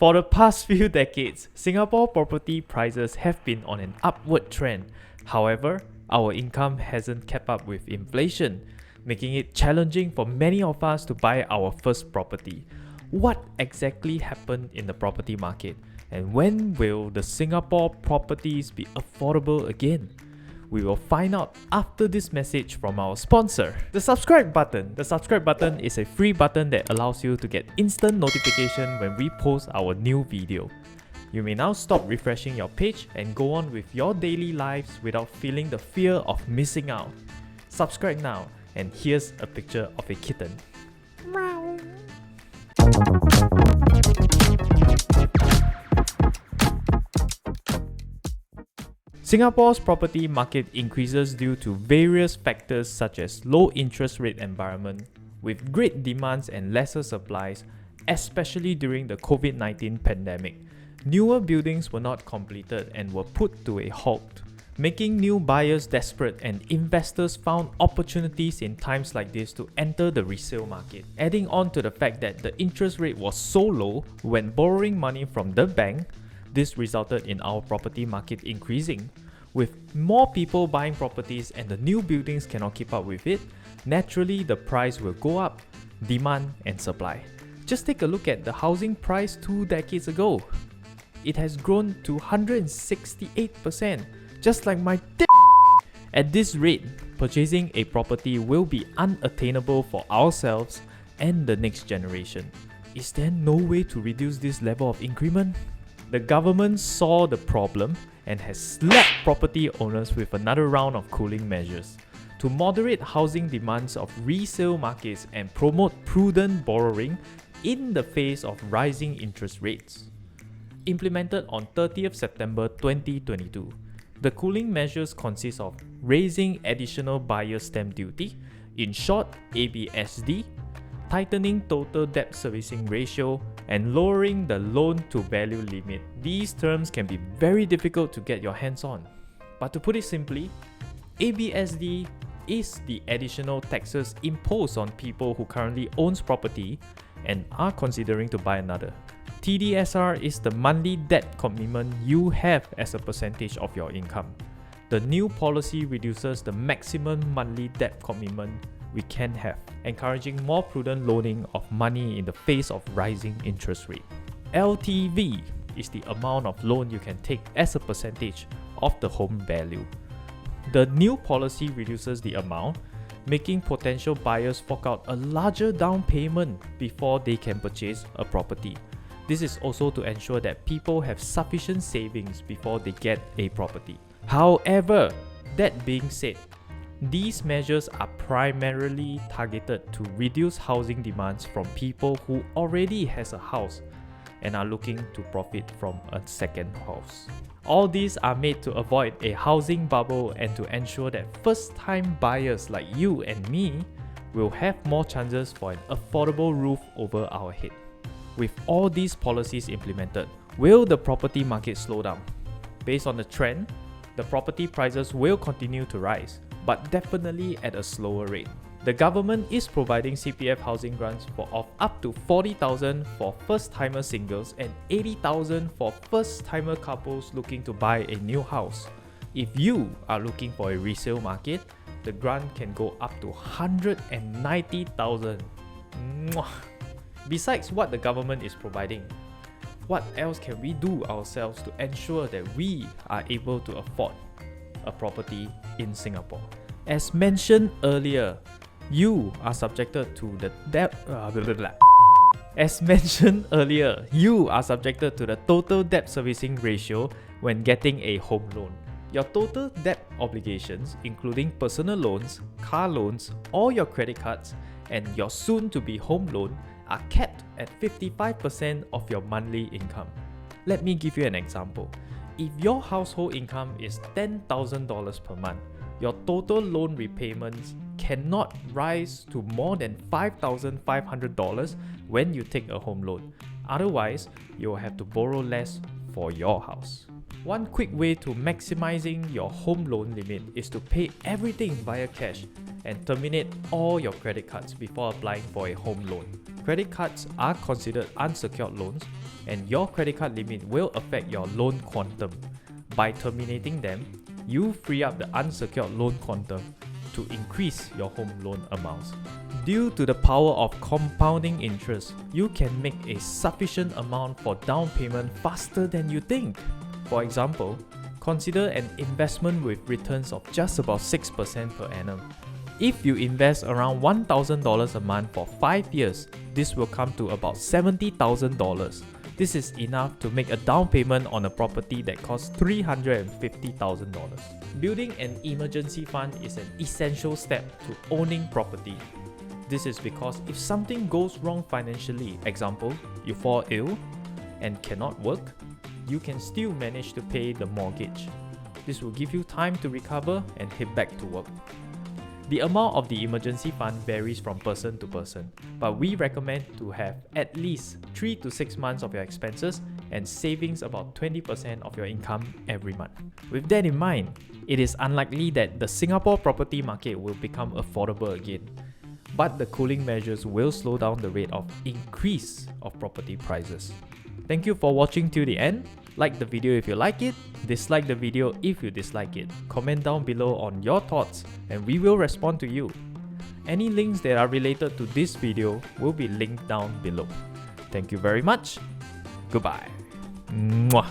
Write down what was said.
For the past few decades, Singapore property prices have been on an upward trend. However, our income hasn't kept up with inflation, making it challenging for many of us to buy our first property. What exactly happened in the property market? And when will the Singapore properties be affordable again? We will find out after this message from our sponsor, the subscribe button. The subscribe button is a free button that allows you to get instant notification when we post our new video. You may now stop refreshing your page and go on with your daily lives without feeling the fear of missing out. Subscribe now, and here's a picture of a kitten. Singapore's property market increases due to various factors such as low interest rate environment, with great demands and lesser supplies, especially during the COVID-19 pandemic. Newer buildings were not completed and were put to a halt, making new buyers desperate, and investors found opportunities in times like this to enter the resale market. Adding on to the fact that the interest rate was so low when borrowing money from the bank, this resulted in our property market increasing. With more people buying properties and the new buildings cannot keep up with it, naturally the price will go up, demand and supply. Just take a look at the housing price 2 decades ago. It has grown to 168%, just like my At this rate, purchasing a property will be unattainable for ourselves and the next generation. Is there no way to reduce this level of increment? The government saw the problem and has slapped property owners with another round of cooling measures to moderate housing demands of resale markets and promote prudent borrowing in the face of rising interest rates. Implemented on 30th September 2022, the cooling measures consist of raising additional buyer stamp duty, in short ABSD, tightening total debt servicing ratio, and lowering the loan-to-value limit. These terms can be very difficult to get your hands on. But to put it simply, ABSD is the additional taxes imposed on people who currently owns property and are considering to buy another. TDSR is the monthly debt commitment you have as a percentage of your income. The new policy reduces the maximum monthly debt commitment we can have, encouraging more prudent loaning of money in the face of rising interest rate. LTV is the amount of loan you can take as a percentage of the home value. The new policy reduces the amount, making potential buyers fork out a larger down payment before they can purchase a property. This is also to ensure that people have sufficient savings before they get a property. However, that being said, these measures are primarily targeted to reduce housing demands from people who already has a house and are looking to profit from a second house. All these are made to avoid a housing bubble and to ensure that first-time buyers like you and me will have more chances for an affordable roof over our head. With all these policies implemented, will the property market slow down? Based on the trend, the property prices will continue to rise, but definitely at a slower rate. The government is providing CPF housing grants of up to 40,000 for first-timer singles and 80,000 for first-timer couples looking to buy a new house. If you are looking for a resale market, the grant can go up to 190,000. Besides what the government is providing, what else can we do ourselves to ensure that we are able to afford a property in Singapore? As mentioned earlier, you are subjected to the total debt servicing ratio when getting a home loan. Your total debt obligations, including personal loans, car loans, all your credit cards, and your soon-to-be home loan, are capped at 55% of your monthly income. Let me give you an example. If your household income is $10,000 per month, your total loan repayments cannot rise to more than $5,500 when you take a home loan. Otherwise, you will have to borrow less for your house. One quick way to maximizing your home loan limit is to pay everything via cash and terminate all your credit cards before applying for a home loan. Credit cards are considered unsecured loans, and your credit card limit will affect your loan quantum. By terminating them, you free up the unsecured loan quantum to increase your home loan amounts. Due to the power of compounding interest, you can make a sufficient amount for down payment faster than you think. For example, consider an investment with returns of just about 6% per annum. If you invest around $1,000 a month for 5 years, this will come to about $70,000. This is enough to make a down payment on a property that costs $350,000. Building an emergency fund is an essential step to owning property. This is because if something goes wrong financially, example, you fall ill and cannot work, you can still manage to pay the mortgage. This will give you time to recover and head back to work. The amount of the emergency fund varies from person to person, but we recommend to have at least 3 to 6 months of your expenses and savings about 20% of your income every month. With that in mind, it is unlikely that the Singapore property market will become affordable again, but the cooling measures will slow down the rate of increase of property prices. Thank you for watching till the end. Like the video if you like it, dislike the video if you dislike it. Comment down below on your thoughts and we will respond to you. Any links that are related to this video will be linked down below. Thank you very much. Goodbye. Mwah.